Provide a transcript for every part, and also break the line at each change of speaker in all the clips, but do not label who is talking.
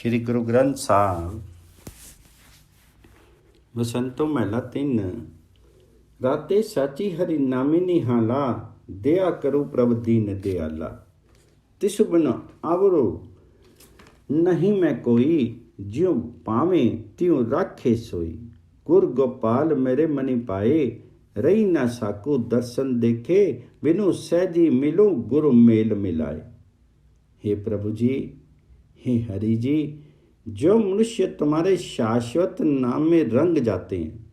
श्री गुरु ग्रंथ साहब बसंतो महला 3। राते साची हरि नामी निहाला, दया करो प्रभ दीन दयाला। तिस बिन आवरो नहीं मैं कोई, ज्यों पावे त्यों राखे सोई। गुर गोपाल मेरे मनि पाए, रही ना साको दर्शन देखे। बिनु सहजी मिलो गुरु मेल मिलाए। हे प्रभु जी, हे हरि जी, जो मनुष्य तुम्हारे शाश्वत नाम में रंग जाते हैं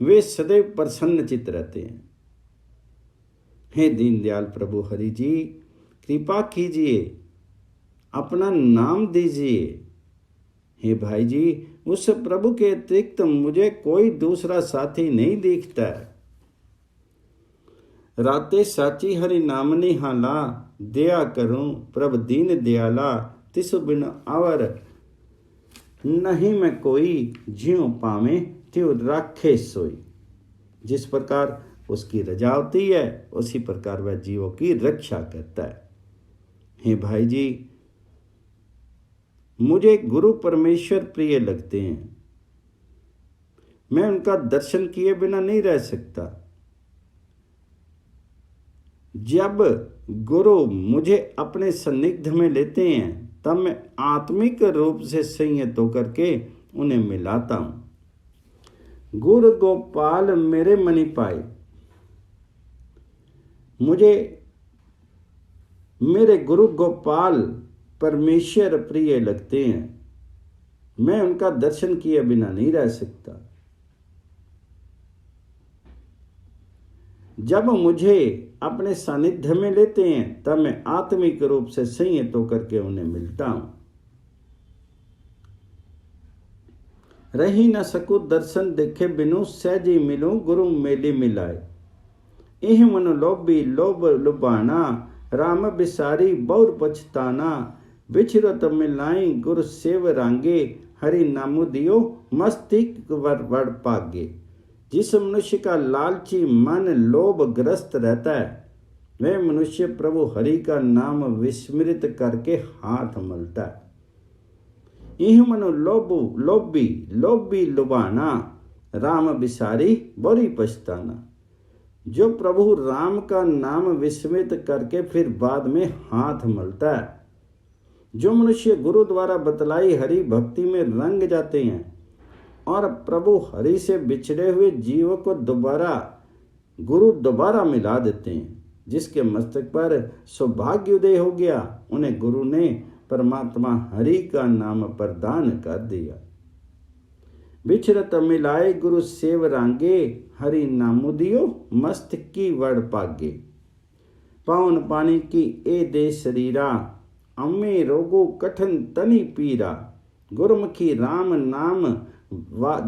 वे सदैव प्रसन्न चित्त रहते हैं। हे दीनदयाल प्रभु हरि जी, कृपा कीजिए, अपना नाम दीजिए। हे भाई जी, उस प्रभु के अतिरिक्त मुझे कोई दूसरा साथी नहीं दिखता है। राते साची हरि नाम निहाला, दया करूं प्रभ दीन दयाला। तिस बिन अवर नहीं मैं कोई, ज्यों पावे त्यों राखे सोई। जिस प्रकार उसकी रजा होती है उसी प्रकार वह जीवों की रक्षा करता है। हे भाई जी, मुझे गुरु परमेश्वर प्रिय लगते हैं। मैं उनका दर्शन किए बिना नहीं रह सकता। जब गुरु मुझे अपने सन्निग्ध में लेते हैं तब मैं आत्मिक रूप से संयत होकर के उन्हें मिलाता हूं। गुरु गोपाल मेरे मनि पाए, मुझे मेरे गुरु गोपाल परमेश्वर प्रिय लगते हैं। मैं उनका दर्शन किए बिना नहीं रह सकता। जब मुझे अपने सानिध्य में लेते हैं तब मैं आत्मिक रूप से संयत होकर के उन्हें मिलता हूं। रही न सकूं दर्शन देखे, बिनु सहजी मिलूं गुरु मेली मिलाए। एह मन लोभी लोभ लुभाना, राम बिसारी बहुर पछताना। बिछरत मिलाई गुरु सेव रांगे, हरि नामु दियो मस्तिष्क वर पागे। जिस मनुष्य का लालची मन लोभग्रस्त रहता है वह मनुष्य प्रभु हरि का नाम विस्मृत करके हाथ मलता है। यह मनु लोभी लुभाना, राम बिसारी बड़ी पछताना। जो प्रभु राम का नाम विस्मृत करके फिर बाद में हाथ मलता है। जो मनुष्य गुरु द्वारा बतलाई हरि भक्ति में रंग जाते हैं और प्रभु हरि से बिछड़े हुए जीवों को गुरु दोबारा मिला देते हैं। जिसके मस्तक पर सौभाग्योदय हो गया उन्हें गुरु ने परमात्मा हरि का नाम प्रदान कर दिया। बिछरत मिलाए गुरु सेव रांगे, हरि नामु दियो मस्तकी वड़ पागे। पावन पानी की ए दे शरीरा, अम्मे रोगो कठन तनि पीरा। गुरमुखी राम नाम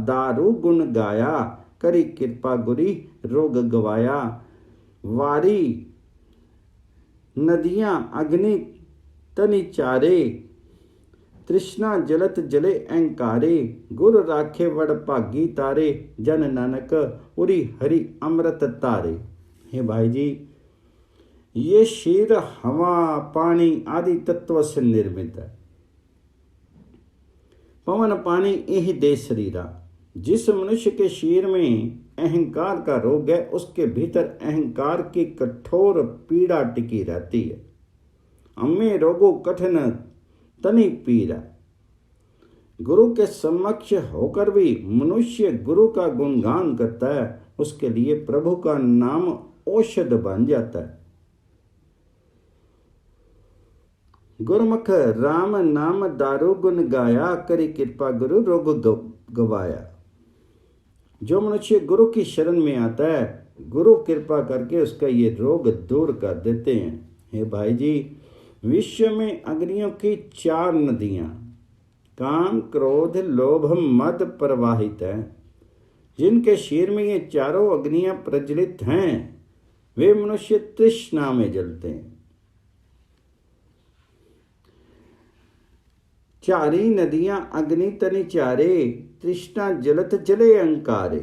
दारू गुण गाया, करी कृपा गुरी रोग गवाया। वारी नदियां अग्नि तनि चारे, तृष्णा जलत जले अहंकारे। गुर राखे वड़ भागी तारे, जन नानक उरी हरि अमृत तारे। हे भाई जी, ये शीर हवा पानी आदि तत्व से निर्मित है। पवन पानी यही दे शरीरा। जिस मनुष्य के शरीर में अहंकार का रोग है उसके भीतर अहंकार की कठोर पीड़ा टिकी रहती है। अम्मे रोगो कठिन तनि पीड़ा। गुरु के समक्ष होकर भी मनुष्य गुरु का गुणगान करता है, उसके लिए प्रभु का नाम औषध बन जाता है। गुरमुख राम नाम दारू गुण गाया, करी कृपा गुरु रोग गवाया। जो मनुष्य गुरु की शरण में आता है गुरु कृपा करके उसका ये रोग दूर कर देते हैं। हे भाई जी, विश्व में अग्नियों की 4 नदियां काम क्रोध लोभ मद प्रवाहित हैं। जिनके शरीर में ये चारों अग्नियां प्रज्वलित हैं वे मनुष्य तृष्णा में जलते हैं। चारी नदियां अग्नि तनि चारे, तृष्णा जलत जले अहंकारे।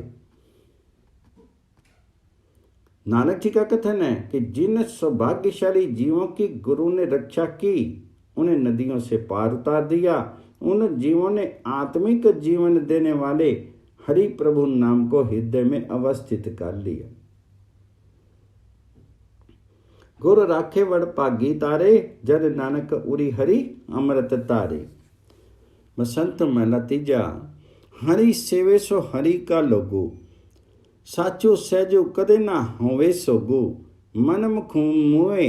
नानक जी का कथन है कि जिन सौभाग्यशाली जीवों की गुरु ने रक्षा की उन्हें नदियों से पार उतार दिया। उन जीवों ने आत्मिक जीवन देने वाले हरि प्रभु नाम को हृदय में अवस्थित कर लिया। गुर राखे वड़ पागी तारे, जन नानक उरी हरि अमृत तारे। बसंत महला तीजा। हरि सेवे सो हरि का लोगो, साचो सहजो कदे ना होवे सोगो। मन मुख मुए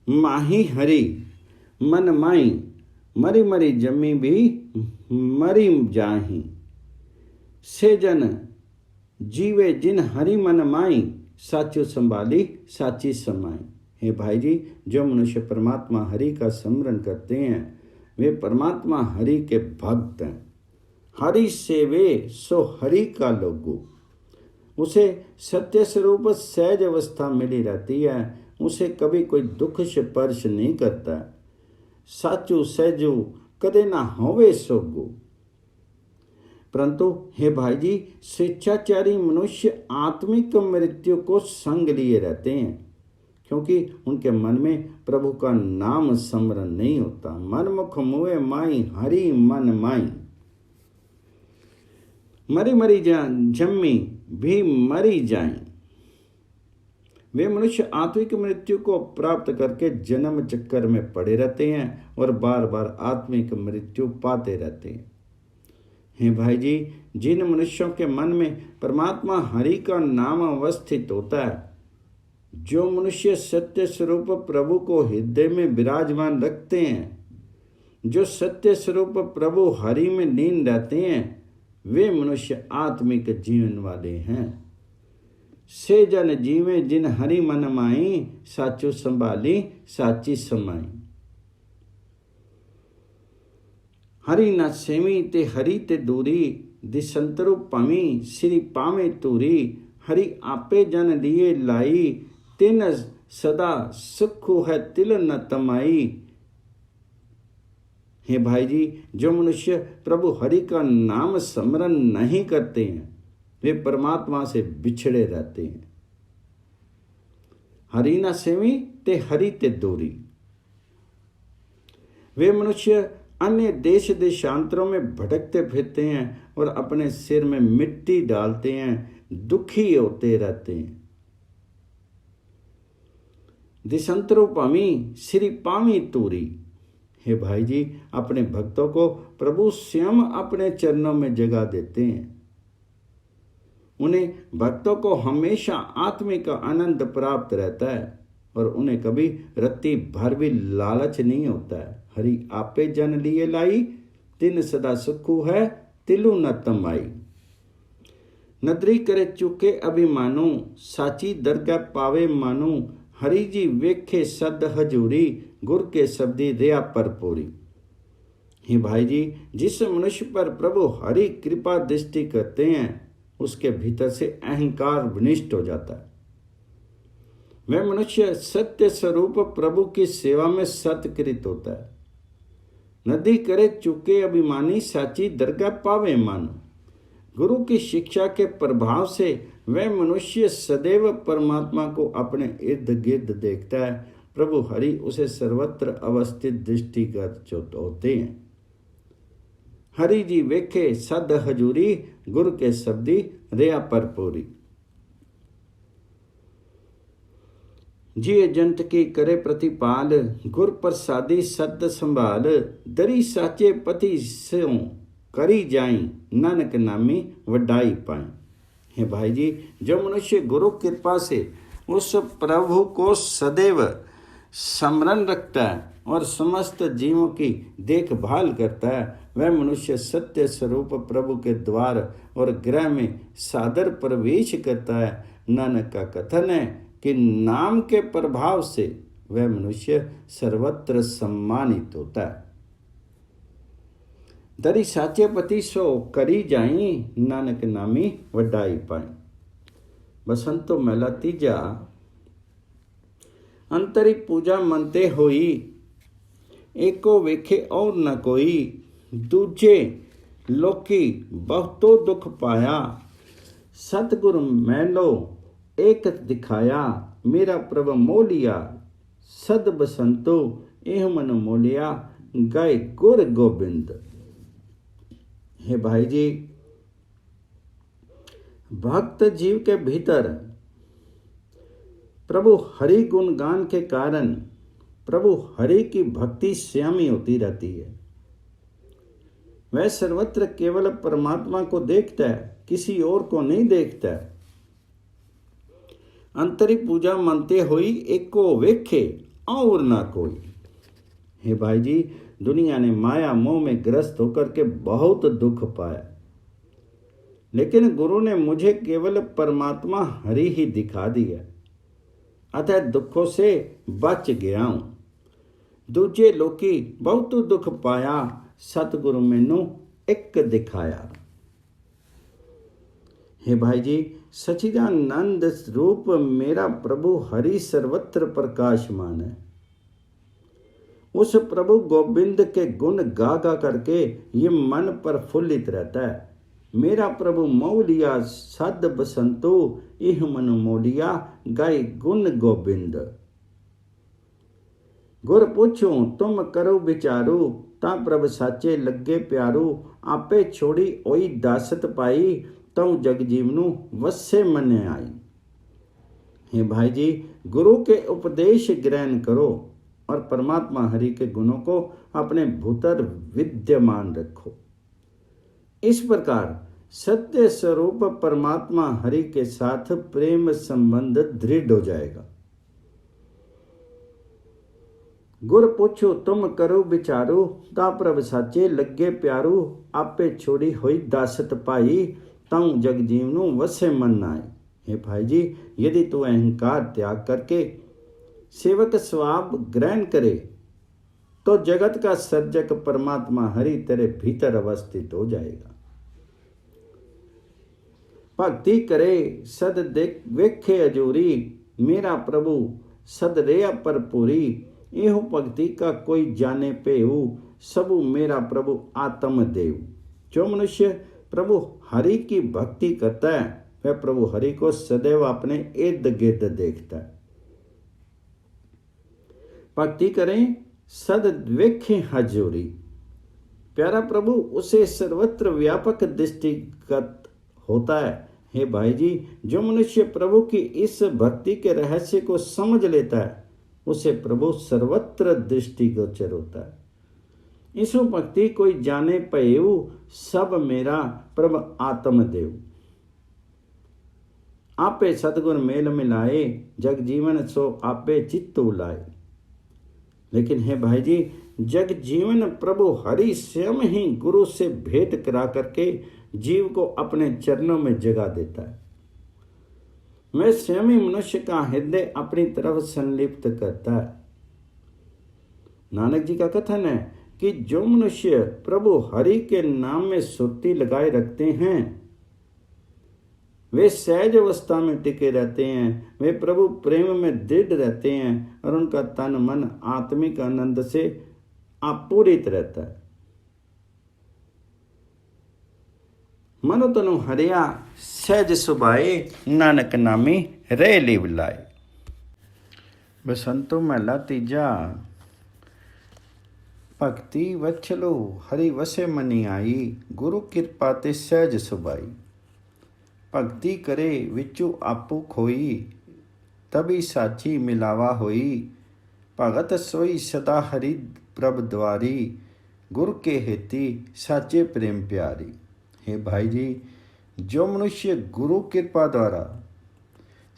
माही हरि, मन माई मरी मरी जमी भी मरी जाही। से जन जीवे जिन हरि मन माई, साचो संभाली साची समाई। हे भाई जी, जो मनुष्य परमात्मा हरि का स्मरण करते हैं वे परमात्मा हरि के भक्त हैं। हरि सेवे सो हरि का लोगो, उसे सत्य स्वरूप सहज अवस्था मिली रहती है, उसे कभी कोई दुख स्पर्श नहीं करता। साचू सहजू कदे ना होवे सोगो। परंतु हे भाई जी, स्वेच्छाचारी मनुष्य आत्मिक मृत्यु को संग लिए रहते हैं, क्योंकि उनके मन में प्रभु का नाम स्मरण नहीं होता। मन मुख मुए माई हरि मन माई, मरी मरी जम्मी भी मरी जाएं। वे मनुष्य आत्मिक मृत्यु को प्राप्त करके जन्म चक्कर में पड़े रहते हैं और बार बार आत्मिक मृत्यु पाते रहते हैं। हे भाई जी, जिन मनुष्यों के मन में परमात्मा हरि का नाम अवस्थित होता है, जो मनुष्य सत्य स्वरूप प्रभु को हृदय में विराजमान रखते हैं, जो सत्य स्वरूप प्रभु हरि में लीन रहते हैं, वे मनुष्य आत्मिक जीवन वाले हैं। से जन जीवे जिन हरि मन माई, साचो संभाली साची समाई। हरि न सेवी ते हरि ते दूरी, दिसंतरु पमी श्री पावे तूरी। हरि आपे जन लिए लाई, तिन सदा सुखु है तिल न तमाई। हे भाई जी, जो मनुष्य प्रभु हरि का नाम स्मरण नहीं करते हैं वे परमात्मा से बिछड़े रहते हैं। हरि न सेवी ते हरि ते दूरी। वे मनुष्य अन्य देश देशांतरों में भटकते फिरते हैं और अपने सिर में मिट्टी डालते हैं, दुखी होते रहते हैं। दिसंतरो पामी श्री पामी तूरी। हे भाई जी, अपने भक्तों को प्रभु स्वयं अपने चरणों में जगह देते हैं। उन्हें भक्तों को हमेशा आत्मिक आनंद प्राप्त रहता है और उन्हें कभी रत्ती भर भी लालच नहीं होता है। हरि आपे जन लिए लाई, तिन सदा सुखु है तिलु न तमाई। नदरी करे चुके अभिमानु, साची दरगाह पावे मानु। हरि जी वेखे सद हजूरी, गुर के शब्दी दया पर पूरी। हे भाई जी, जिस मनुष्य पर प्रभु हरि कृपा दृष्टि करते हैं उसके भीतर से अहंकार विनिष्ट हो जाता है। वह मनुष्य सत्य स्वरूप प्रभु की सेवा में सत्कृत होता है। नदी करे चुके अभिमानी, साची दरगाह पावे मानो। गुरु की शिक्षा के प्रभाव से वह मनुष्य सदैव परमात्मा को अपने इर्द गिर्द देखता है। प्रभु हरि उसे सर्वत्र अवस्थित दृष्टिगत होते हैं। हरि जी वेखे सद हजूरी, गुरु के शब्दी रया पर पूरी। जिये जंत की करे प्रतिपाल, गुर प्रसादी सद संभाल। दरी साचे पति स्यों करी जाई, नानक नामी वड्डाई पाई। हे भाई जी, जो मनुष्य गुरु कृपा से उस प्रभु को सदैव स्मरण रखता है और समस्त जीवों की देखभाल करता है, वह मनुष्य सत्य स्वरूप प्रभु के द्वार और गृह में सादर प्रवेश करता है। नानक का कथन है कि नाम के प्रभाव से वह मनुष्य सर्वत्र सम्मानित होता है। दरी साचे पति सो करी जाई, नानक नामी वड्डाई पाई। बसंतो मेला तीजा। अंतरी पूजा मनते होई, एको वेखे और न कोई। दूजे लोकी बहुतो दुख पाया, सतगुरु मैलो एक दिखाया। मेरा प्रभ मोलिया, सद बसंतो एह मन मोलिया गाय गुर गोबिंद। हे भाई जी, भक्त जीव के भीतर प्रभु हरि गुणगान के कारण प्रभु हरि की भक्ति श्यामी होती रहती है। वह सर्वत्र केवल परमात्मा को देखता है, किसी और को नहीं देखता। अंतरी पूजा मनते हुई एको वेखे और ना कोई। हे भाई जी, दुनिया ने माया मोह में ग्रस्त होकर के बहुत दुख पाया, लेकिन गुरु ने मुझे केवल परमात्मा हरि ही दिखा दिया, अतः दुखों से बच गया हूं। दूजे लोकी बहुत दुख पाया, सतगुरु मैनू एक दिखाया। हे भाई जी, सच्चिदानंद रूप मेरा प्रभु हरि सर्वत्र प्रकाशमान है। उस प्रभु गोविंद के गुण गा गा करके ये मन प्रफुल्लित रहता है। मेरा प्रभु मौलिया सद बसंतो, इह मन मोलिया गाय गुण गोविंद। गुर पूछो तुम करो विचारो, ता प्रभ साचे लगे प्यारो। आपे छोड़ी ओई दासत पाई, तऊ जगजीवनु वसे मन आई। हे भाई जी, गुरु के उपदेश ग्रहण करो और परमात्मा हरि के गुणों को अपने भीतर विद्यमान रखो। इस प्रकार सत्य स्वरूप परमात्मा हरि के साथ प्रेम संबंध दृढ़ हो जाएगा। गुर पूछो तुम करो विचारो, ता प्रभ साचे लगे प्यारो। आपे छोड़ी हुई दासत पाई, तऊ जगजीवनु वसे मन आए। हे भाई जी, यदि तू अहंकार त्याग करके सेवक स्वभाव ग्रहण करे तो जगत का सर्जक परमात्मा हरि तेरे भीतर अवस्थित हो जाएगा। भक्ति करे सद देख वेखे अजूरी, मेरा प्रभु सद रेया परपुरी। एहो भक्ति का कोई जाने पेऊ, सबु मेरा प्रभु आत्म देव। जो मनुष्य प्रभु हरि की भक्ति करता है वह प्रभु हरि को सदैव अपने इर्द गिर्द देखता है। भक्ति करें सद वेखे हजूरी, प्यारा प्रभु उसे सर्वत्र व्यापक दृष्टिगत होता है। हे भाई जी, जो मनुष्य प्रभु की इस भक्ति के रहस्य को समझ लेता है उसे प्रभु सर्वत्र दृष्टिगोचर होता है। इसो भक्ति कोई जाने पयऊ, सब मेरा प्रभु आत्मदेव। आपे सतगुर मेल मिलाए, जग जीवन सो आपे चित्तो लाए। लेकिन हे भाई जी, जग जीवन प्रभु हरि स्वयं ही गुरु से भेंट करा करके जीव को अपने चरणों में जगा देता है। वह स्वयं ही मनुष्य का हृदय अपनी तरफ संलिप्त करता है। नानक जी का कथन है कि जो मनुष्य प्रभु हरि के नाम में सुरती लगाए रखते हैं वे सहज अवस्था में टिके रहते हैं, वे प्रभु प्रेम में दृढ़ रहते हैं और उनका तन मन आत्मिक आनंद से आपूरित रहता है। मनो तनु हरिया सहज सुभाए, नानक नामी रह लिव लाए। बसंतो महला तीजा। भक्ति वछलो हरि वसे मनी आई, गुरु कृपा ते सहज सुभाई। भक्ति करे विचु आपू खोई, तभी साची मिलावा होई। भगत सोई सदा हरि प्रभ द्वारी, गुरु के हेती साचे प्रेम प्यारी। हे भाई जी, जो मनुष्य गुरु कृपा द्वारा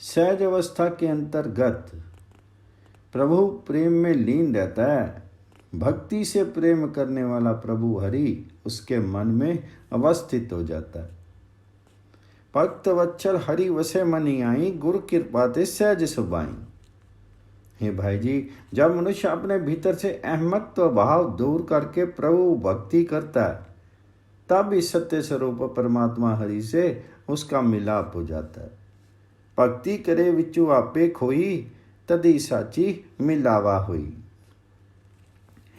सहज अवस्था के अंतर्गत प्रभु प्रेम में लीन रहता है, भक्ति से प्रेम करने वाला प्रभु हरि उसके मन में अवस्थित हो जाता है। भक्त वत्सल हरि वसे मनी आई, गुरु कृपा ते सहज सुभाई। हे भाई जी, जब मनुष्य अपने भीतर से अहमत्व भाव दूर करके प्रभु भक्ति करता है तब इस सत्य स्वरूप परमात्मा हरि से उसका मिलाप हो जाता है। भक्ति करे विचु आपे खोई, तदी साची मिलावा हुई।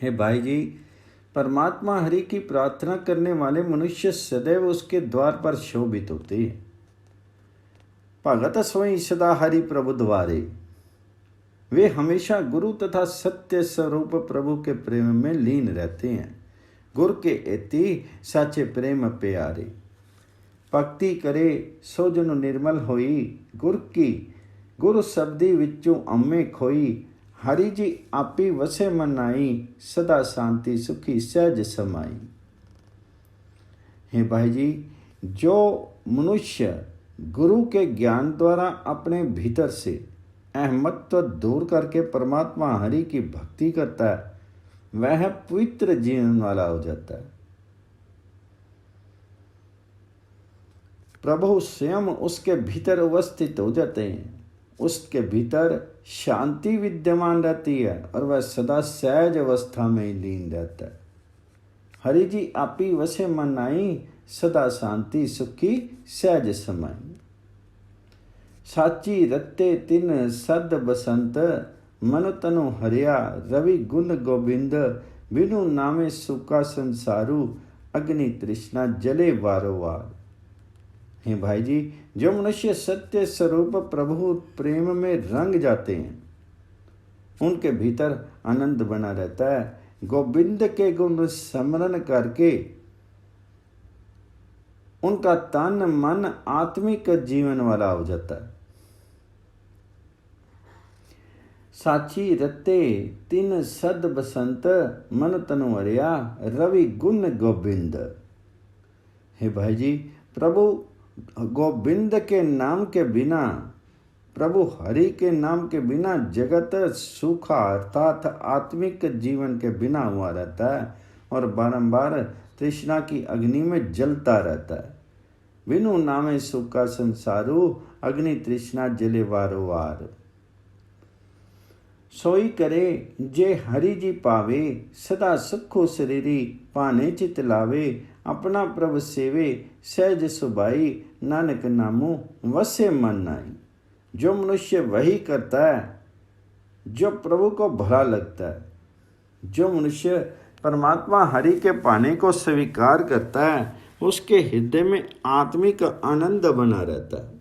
हे भाई जी, परमात्मा हरि की प्रार्थना करने वाले मनुष्य सदैव उसके द्वार पर शोभित होते हैं। भगत सोई सदा हरि प्रभु द्वारे। वे हमेशा गुरु तथा सत्य स्वरूप प्रभु के प्रेम में लीन रहते हैं। गुर के एति साचे प्रेम प्यारे, भक्ति करे सो जन निर्मल होई, गुर शब्दी विचों अम्मे खोई, हरि जी आपी वसे मनाई, सदा शांति सुखी सहज समाई। हे भाई जी, जो मनुष्य गुरु के ज्ञान द्वारा अपने भीतर से अहमत्व दूर करके परमात्मा हरि की भक्ति करता है, वह पवित्र जीवन वाला हो जाता है। प्रभु स्वयं उसके भीतर अवस्थित हो जाते हैं, उसके भीतर शांति विद्यमान रहती है और वह सदा सहज अवस्था में लीन रहता है। हरि जी आपी वसे मन आई, सदा शांति सुखी सहज समाई। साची रत्ते तिन सद बसंत, मन तनु हरिया रवि गुण गोबिंद, बिनु नामे सुखा संसारू, अग्नि तृष्णा जले वारो वार। हे भाई जी, जो मनुष्य सत्य स्वरूप प्रभु प्रेम में रंग जाते हैं, उनके भीतर आनंद बना रहता है। गोविंद के गुण स्मरण करके उनका तन मन आत्मिक जीवन वाला हो जाता है। साची रते तिन सद बसंत, मन तनु हरिया रवि गुण गोविंद। हे भाई जी, प्रभु गोविंद के नाम के बिना, प्रभु हरि के नाम के बिना जगत सूखा अर्थात आत्मिक जीवन के बिना हुआ रहता है और बारंबार तृष्णा की अग्नि में जलता रहता है। बिनु नामे सूखा संसारू, अग्नि तृष्णा जले वारो वार। सोई करे जे हरि जी पावे, सदा सुखो शरीरी, पाने चित लावे, अपना प्रभ सेवे सहज सुभाई, नानक नामो वसे मन नाई। जो मनुष्य वही करता है जो प्रभु को भला लगता है, जो मनुष्य परमात्मा हरि के पाने को स्वीकार करता है, उसके हृदय में आत्मिक आनंद बना रहता है।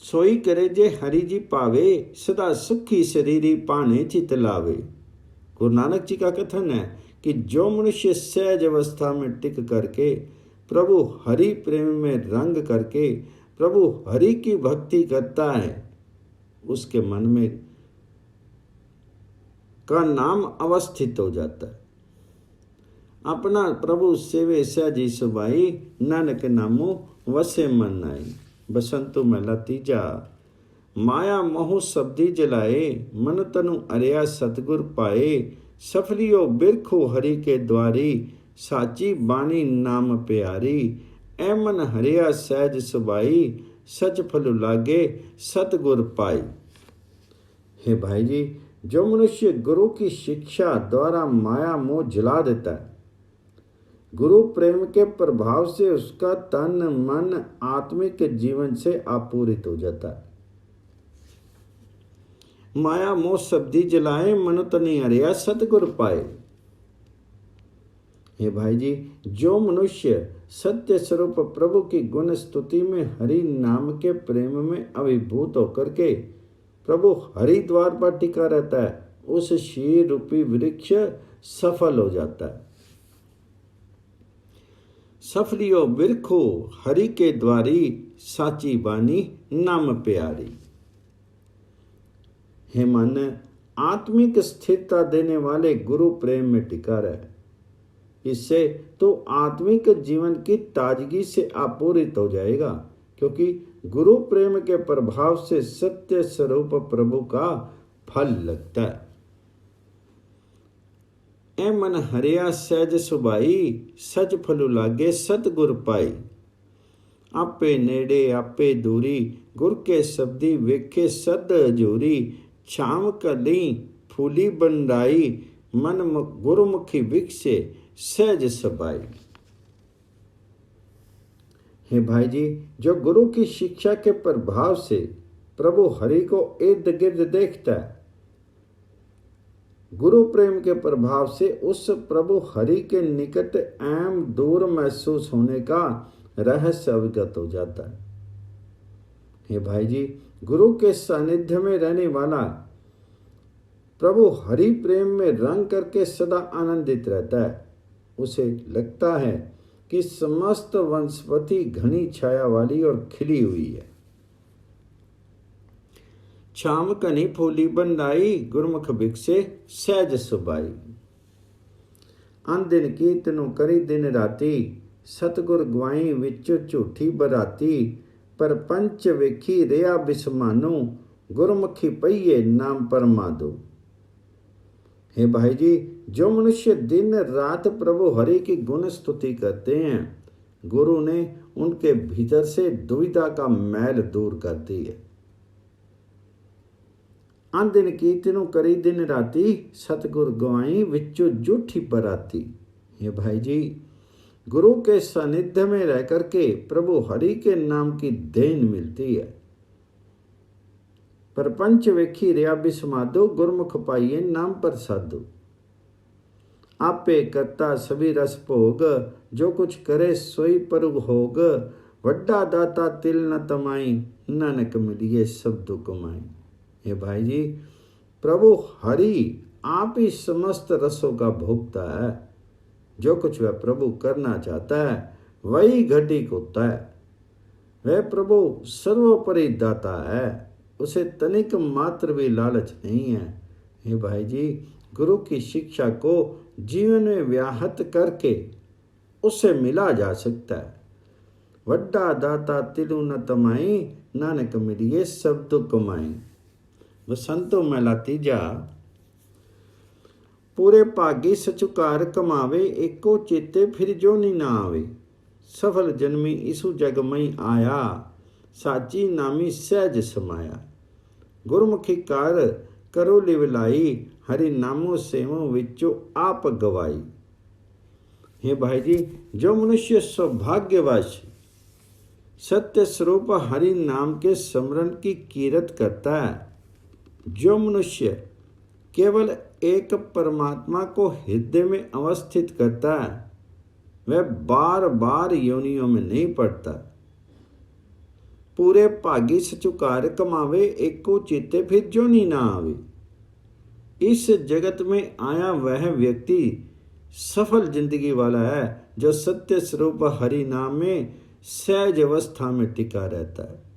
सोई करे जे हरि जी पावे, सदा सुखी शरीरी, पाने चित लावे। गुरु नानक जी का कथन है कि जो मनुष्य सहज अवस्था में टिक करके प्रभु हरि प्रेम में रंग करके प्रभु हरि की भक्ति करता है, उसके मन में का नाम अवस्थित हो जाता है। अपना प्रभु सेवे सहजी सुभाई, नानक नामो वसे मन नाई। बसंतु महला तीजा। माया मोह शब्दी जलाए, मन तनु अरिया सतगुर पाए, सफलियो बिरखो हरि के द्वारी, साची बानी नाम प्यारी, ए मन हरिया सहज सुभाई, सच फल लागे सतगुर पाई। हे भाई जी, जो मनुष्य गुरु की शिक्षा द्वारा माया मोह जला देता है, गुरु प्रेम के प्रभाव से उसका तन मन आत्मिक जीवन से आपूरित हो जाता है। माया मोह शब्दी जलाए, मन तनि हरिया सतगुर पाए। हे भाई जी, जो मनुष्य सत्य स्वरूप प्रभु की गुण स्तुति में हरि नाम के प्रेम में अभिभूत होकर के प्रभु हरि द्वार पर टिका रहता है, उस शीर रूपी वृक्ष सफल हो जाता है। सफलियो बिरखो हरि के द्वारी, साची बानी नाम प्यारी। हे मन, आत्मिक स्थिरता देने वाले गुरु प्रेम में टिका रहे, इससे तो आत्मिक जीवन की ताजगी से आपूरित हो जाएगा, क्योंकि गुरु प्रेम के प्रभाव से सत्य स्वरूप प्रभु का फल लगता है। ए मन हरिया सहज सुभाई, सच फलु लागे सतगुर पाई। आपे नेड़े आपे दूरी, गुर के शब्दी वेखे सद हजूरी, छाम कली फूली बंडाई, मन गुरुमुखी विकसे सहज सबाई। हे भाई जी, जो गुरु की शिक्षा के प्रभाव से प्रभु हरि को इर्द गिर्द देखता है, गुरु प्रेम के प्रभाव से उस प्रभु हरि के निकट एवं दूर महसूस होने का रहस्य अवगत हो जाता है। हे भाई जी, गुरु के सानिध्य में रहने वाला प्रभु हरि प्रेम में रंग करके सदा आनंदित रहता है। उसे लगता है कि समस्त वनस्पति घनी छाया वाली और खिली हुई है। छाम कनी फूली बंदाई, गुरमुख बिकसे सहज सुबाई। अन दिन कीर्तनु करी दिन राती, सतगुर गवाई विचो झूठी बराती। पर पंच वेखी रिया बिसमानो, गुरमुखी पईए नाम परमादो। हे भाई जी, जो मनुष्य दिन रात प्रभु हरि की गुण स्तुति करते हैं, गुरु ने उनके भीतर से दुविधा का मैल दूर कर दी है। अन दिन कीर्तनु करी दिन राती, सतगुर गवाई विचो झूठी बराती। हे भाई जी, गुरु के सानिध्य में रह करके प्रभु हरि के नाम की देन मिलती है। परपंच वेखी रिया बिसमादो, गुरमुख पाइए नाम प्रसादो। आपे करता सभी रस भोग, जो कुछ करे सोई पर होग। वड्डा दाता तिल न तमाई, नानक मिलिए सब दुख कमाई। हे भाई जी, प्रभु हरि आप ही समस्त रसों का भोगता है। जो कुछ वह प्रभु करना चाहता है वही घटित होता है। वह प्रभु सर्वोपरि दाता है, उसे तनिक मात्र भी लालच नहीं है। हे भाई जी, गुरु की शिक्षा को जीवन में व्याहत करके उससे मिला जा सकता है। वड्डा दाता तिलु न तमाई, नानक मिलिए सब दुख कमाई। बसंतो मैला तीजा। पूरे भागी सचुकार कमावे, एको चेते फिर जोनी ना आवे। सफल जन्मी इसु जग मई आया, साची नामी सहज समाया। गुरमुखी कार करो लिवलाई, हरि नामो सेवो विचो आप गवाई। हे भाई जी, जो मनुष्य सौभाग्यवश सत्य स्वरूप हरि नाम के स्मरण की कीरत करता है, जो मनुष्य केवल एक परमात्मा को हृदय में अवस्थित करता है, वह बार बार योनियों में नहीं पड़ता। पूरे भागी सचुकार कमावे, एको चेते फिर जोनी ना आवे। इस जगत में आया वह व्यक्ति सफल जिंदगी वाला है, जो सत्य स्वरूप हरि नाम में सहज अवस्था में टिका रहता है।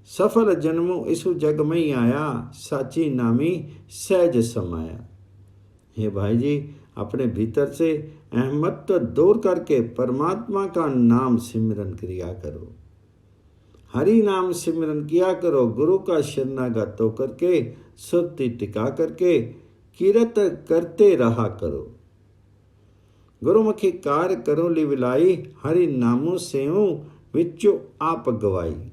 सफल जन्मो इसु जग में ही आया, साची नामी सहज समाया। हे भाई जी, अपने भीतर से अहमत्व दूर करके परमात्मा का नाम सिमरन किया करो। हरि नाम सिमरन किया करो। गुरु का शरणागत होकर के सुरति टिका करके कीरत करते रहा करो। गुरुमुखी कार करो लिवलाई, हरि नामो सेऊ विचो आप गवाई।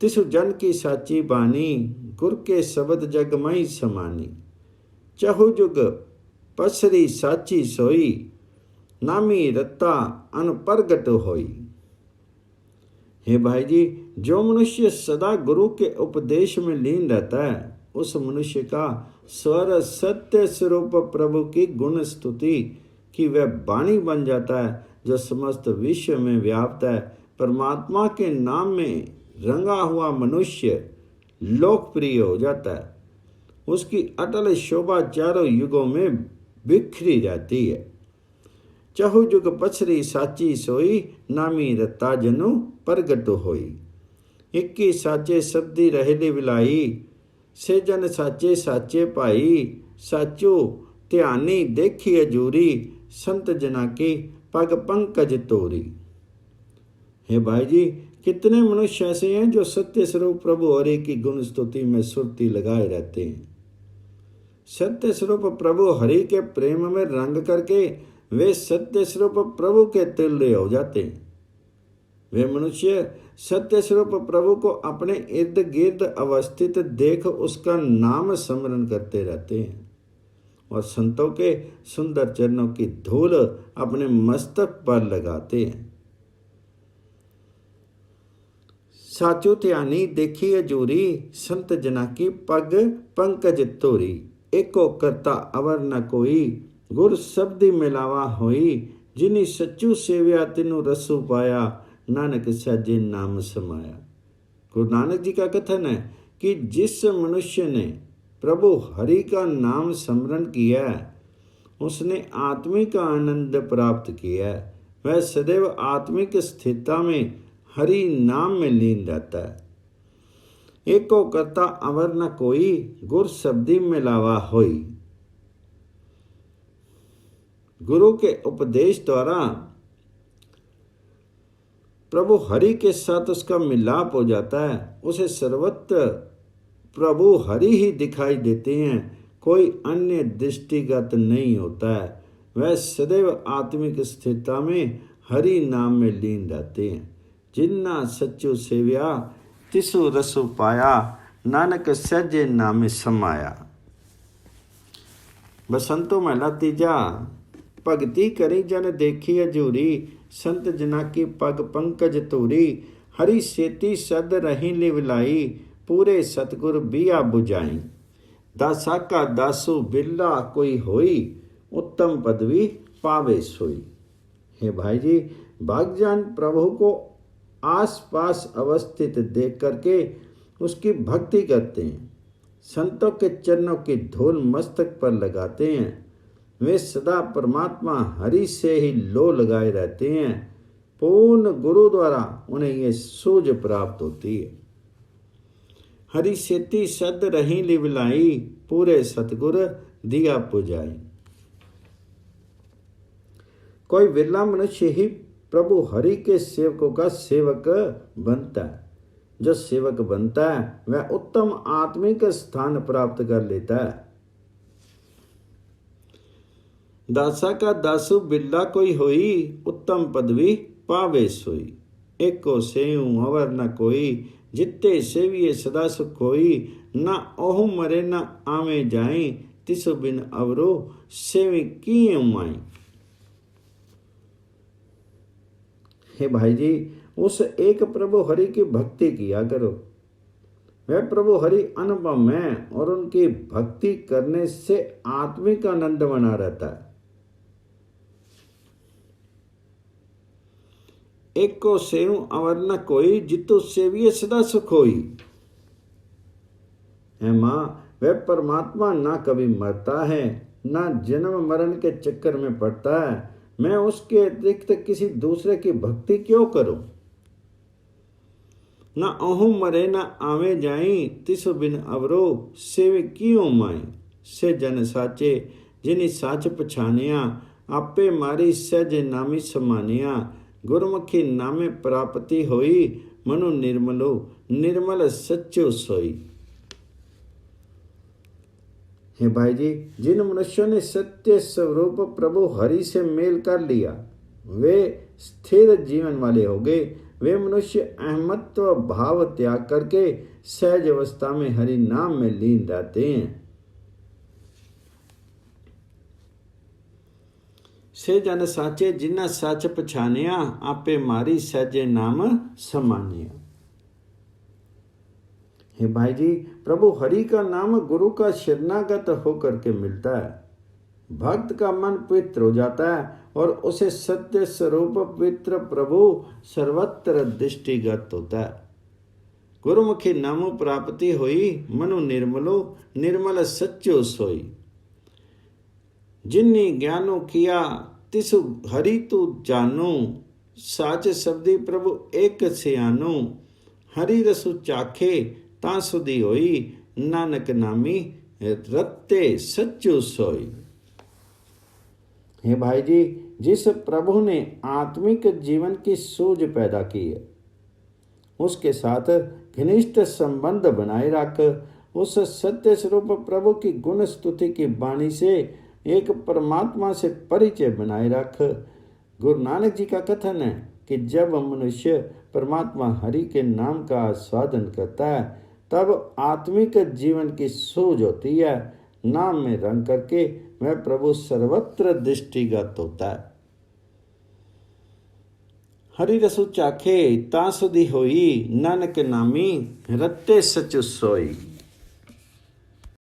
तिसु जन की साची बानी, गुर के शब्द जग मई समानी। चहु जुग पसरी साची सोई, नामी रत्ता अनप्रगट होई। हे भाई जी, जो मनुष्य सदा गुरु के उपदेश में लीन रहता है, उस मनुष्य का स्वर सत्य स्वरूप प्रभु की गुण स्तुति की वह वाणी बन जाता है, जो समस्त विश्व में व्याप्त है। परमात्मा के नाम में रंगा हुआ मनुष्य लोकप्रिय हो जाता है। उसकी अटल शोभा चारों युगों में बिखरी जाती है। चहु जुग पछरी साची सोई, नामी रत्ता जनु प्रगट होई। इक्की साचे शब्दी रहली विलाई, से जन साचे साचे पाई। साचो ध्यानी देखी अजूरी, संत जना की पग पंकज तोरी। हे भाई जी, कितने मनुष्य ऐसे हैं जो सत्य स्वरूप प्रभु हरि की गुण स्तुति में सुरती लगाए रहते हैं। सत्य स्वरूप प्रभु हरि के प्रेम में रंग करके वे सत्य स्वरूप प्रभु के तुल्य हो जाते हैं। वे मनुष्य सत्य स्वरूप प्रभु को अपने इर्द गिर्द अवस्थित देख उसका नाम स्मरण करते रहते हैं और संतों के सुंदर चरणों की धूल अपने मस्तक पर लगाते हैं। साचो ध्यानी देखी अजूरी, संत जना की पग पंकज तोरी। एको करता अवर न कोई, गुर शब्दी मिलावा होई। जिनी सच्चू सेव्या तिनु रसु पाया, नानक सहजे नाम समाया। गुरु नानक जी का कथन है कि जिस मनुष्य ने प्रभु हरि का नाम स्मरण किया, उसने आत्मिक आनंद प्राप्त किया। वह सदैव आत्मिक स्थिरता में हरि नाम में लीन रहता है। एको करता अवर न कोई, गुर शब्दी मिलावा होई। गुरु के उपदेश द्वारा प्रभु हरि के साथ उसका मिलाप हो जाता है। उसे सर्वत्र प्रभु हरि ही दिखाई देते हैं, कोई अन्य दृष्टिगत नहीं होता है। वह सदैव आत्मिक स्थिरता में हरि नाम में लीन रहते हैं। जिन्ना सच्चो सेव्या तिसु रसु पाया, नानक सहजे नामे समाया। बसंतो महला तीजा। भगति करी जन देखी अजूरी, संत जना की पग पंकज तूरी। हरि सेती सद रही लिवलाई, पूरे सतगुर बिया बुझाई। दासा का दासु बिरला कोई होई, उत्तम पदवी पावे सोई। हे भाई जी, भक्तजन प्रभु को आस पास अवस्थित देख करके उसकी भक्ति करते हैं। संतों के चरणों की धूल मस्तक पर लगाते हैं। वे सदा परमात्मा हरि से ही लो लगाए रहते हैं। पूर्ण गुरु द्वारा उन्हें ये सूझ प्राप्त होती है। हरि सेती सद रही लिवलाई, पूरे सतगुर दिया पुजाई। कोई विरला मनुष्य ही प्रभु हरि के सेवकों का सेवक बनता है। जो सेवक बनता है वह उत्तम आत्मिक स्थान प्राप्त कर लेता है। दासा का दासु बिरला कोई होई, उत्तम पदवी पावे सोई। एको सेऊ अवर न कोई, जित्ते सेविये सदा सुख होई। न ओहु मरे न आवे जाई, तिसु बिन अवरो सेवी किए माई। हे भाई जी, उस एक प्रभु हरि की भक्ति किया करो। वह प्रभु हरि अनुपम है और उनकी भक्ति करने से आत्मिक आनंद बना रहता है। एक को सेव अवर न कोई, जितु सेविये सदा सुख होई। है माँ, वह परमात्मा ना कभी मरता है, ना जन्म मरण के चक्कर में पड़ता है। मैं उसके अतिरिक्त किसी दूसरे की भक्ति क्यों करूं? ना अहू मरे ना आवे जाई, तिसु बिन अवरो सेवे कियो माई। से जन साचे जिनी साच पछानिया, आपे मारी सहज नामी समानिया। गुरमुखी नामे प्राप्ति होई, मनु निर्मलो निर्मल सच्चो सोई। हे भाई जी, जिन मनुष्यों ने सत्य स्वरूप प्रभु हरि से मेल कर लिया वे स्थिर जीवन वाले हो गए। वे मनुष्य अहमत्व भाव त्याग करके सहज अवस्था में हरि नाम में लीन रहते हैं। से जन साचे जिन्ना सच पछानिया, आपे मारी सहजे नाम समानिया। हे भाई जी, प्रभु हरि का नाम गुरु का शरणागत होकर के मिलता है। भक्त का मन पवित्र हो जाता है और उसे सत्य स्वरूप पवित्र प्रभु सर्वत्र दृष्टिगत होता है। गुरुमुखी नामो प्राप्ति होई, मनु निर्मलो निर्मल सच्चो सोई। जिन्नी ज्ञानो किया तिसु हरि तू जानो, साच शब्दी प्रभु एक सियानो। हरि रसु चाखे ता सुधी होई, नानक नामी रत्ते सच्चो सोई। हे भाई जी, जिस प्रभु ने आत्मिक जीवन की सूझ पैदा की है उसके साथ घनिष्ठ संबंध बनाए रख। उस सत्य स्वरूप प्रभु की गुण स्तुति की वाणी से एक परमात्मा से परिचय बनाए रख। गुरु नानक जी का कथन है कि जब मनुष्य परमात्मा हरि के नाम का आस्वादन करता है तब आत्मिक जीवन की सूझ होती है। नाम में रंग करके वह प्रभु सर्वत्र दृष्टिगत होता है। हरि रसु चाखे ता सुधी होई, नानक नामी रत्ते सच सोई।